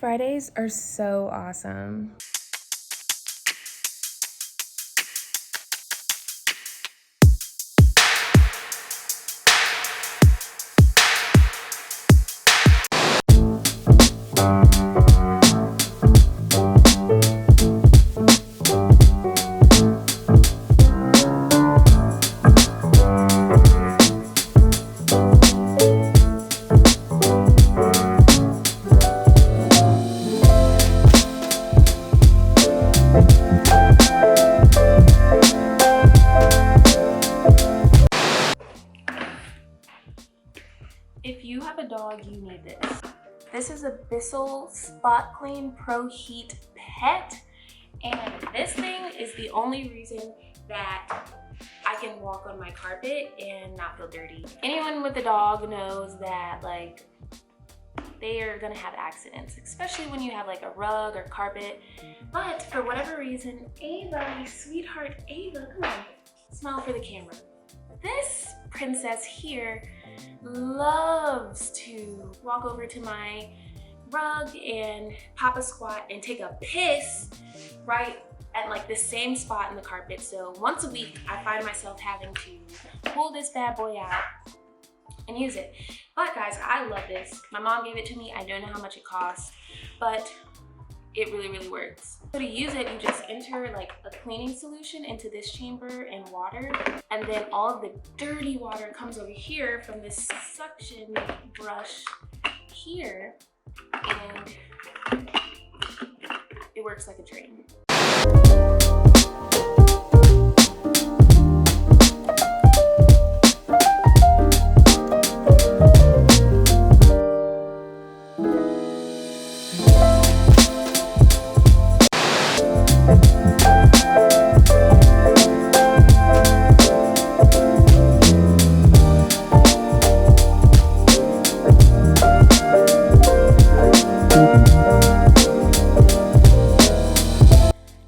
Fridays are so awesome. If you have a dog, you need this. This is a Bissell Spot Clean Pro Heat Pet, and this thing is the only reason that I can walk on my carpet and not feel dirty. Anyone with a dog knows that like they are gonna have accidents, especially when you have like a rug or carpet. But for whatever reason, Ava, my sweetheart Ava, come on, smile for the camera. This princess here loves to walk over to my rug and pop a squat and take a piss right at like the same spot in the carpet. So once a week, I find myself having to pull this bad boy out and use it. But guys, I love this. My mom gave it to me. I don't know how much it costs, but it really works. So to use it, you just enter like a cleaning solution into this chamber and water, and then all of the dirty water comes over here from this suction brush here, and it works like a drain.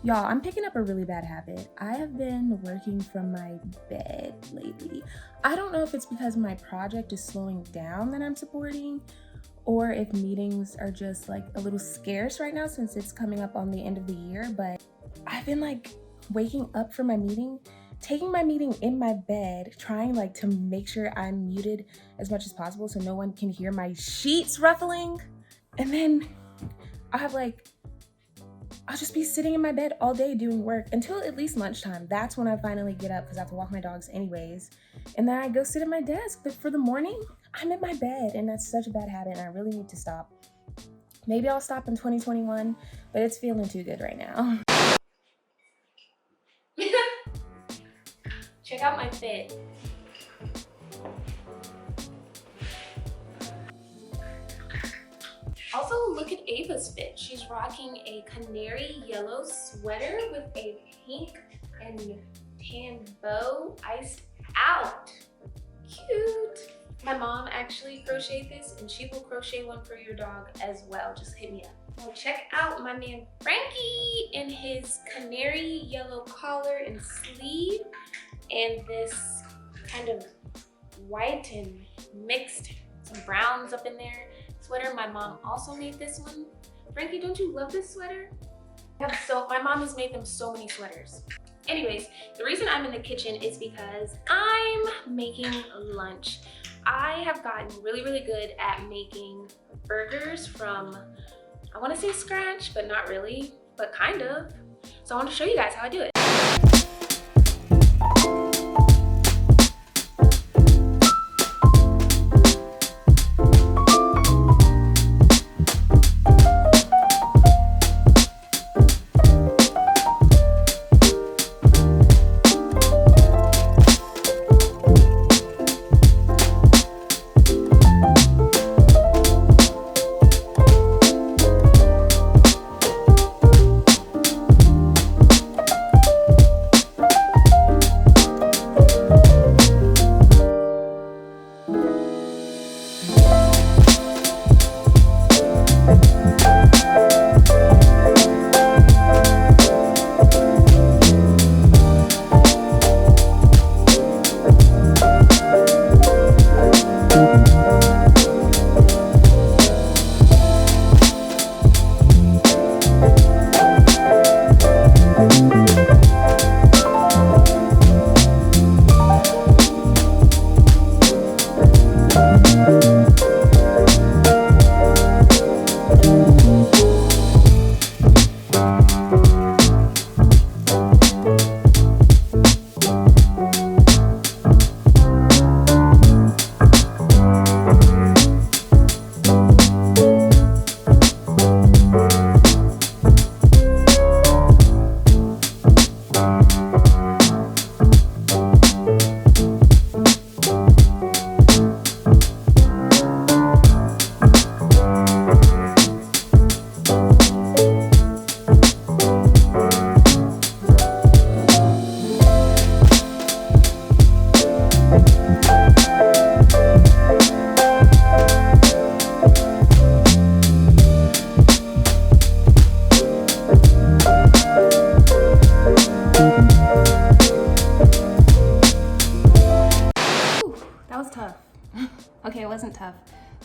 Y'all, I'm picking up a really bad habit. I have been working from my bed lately. I don't know if it's because my project is slowing down that I'm supporting, or if meetings are just like a little scarce right now since it's coming up on the end of the year, but I've been like waking up for my meeting, taking my meeting in my bed, trying like to make sure I'm muted as much as possible so no one can hear my sheets ruffling. And then I'll just be sitting in my bed all day doing work until at least lunchtime. That's when I finally get up because I have to walk my dogs anyways. And then I go sit at my desk. But for the morning, I'm in my bed, and that's such a bad habit, and I really need to stop. Maybe I'll stop in 2021, but it's feeling too good right now. Check out my fit. Also, look at Ava's fit. She's rocking a canary yellow sweater with a pink and tan bow iced out. Cute. My mom actually crocheted this, and she will crochet one for your dog as well. Just hit me up. Well, check out my man Frankie in his canary yellow collar and sleeve, and this kind of white and mixed some browns up in there sweater. My mom also made this one. Frankie, don't you love this sweater? My mom has made them so many sweaters. Anyways, the reason I'm in the kitchen is because I'm making lunch. I have gotten really good at making burgers from, I want to say scratch, but not really, but kind of. So I want to show you guys how I do it.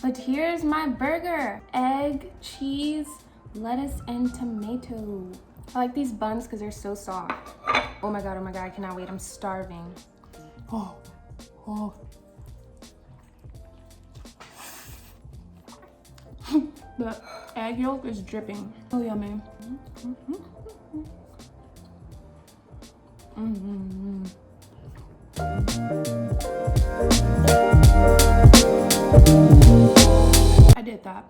But here's my burger. Egg, cheese, lettuce, and tomato. I like these buns because they're so soft. Oh my god, I cannot wait. I'm starving. Oh. The egg yolk is dripping. Oh, yummy. I did that.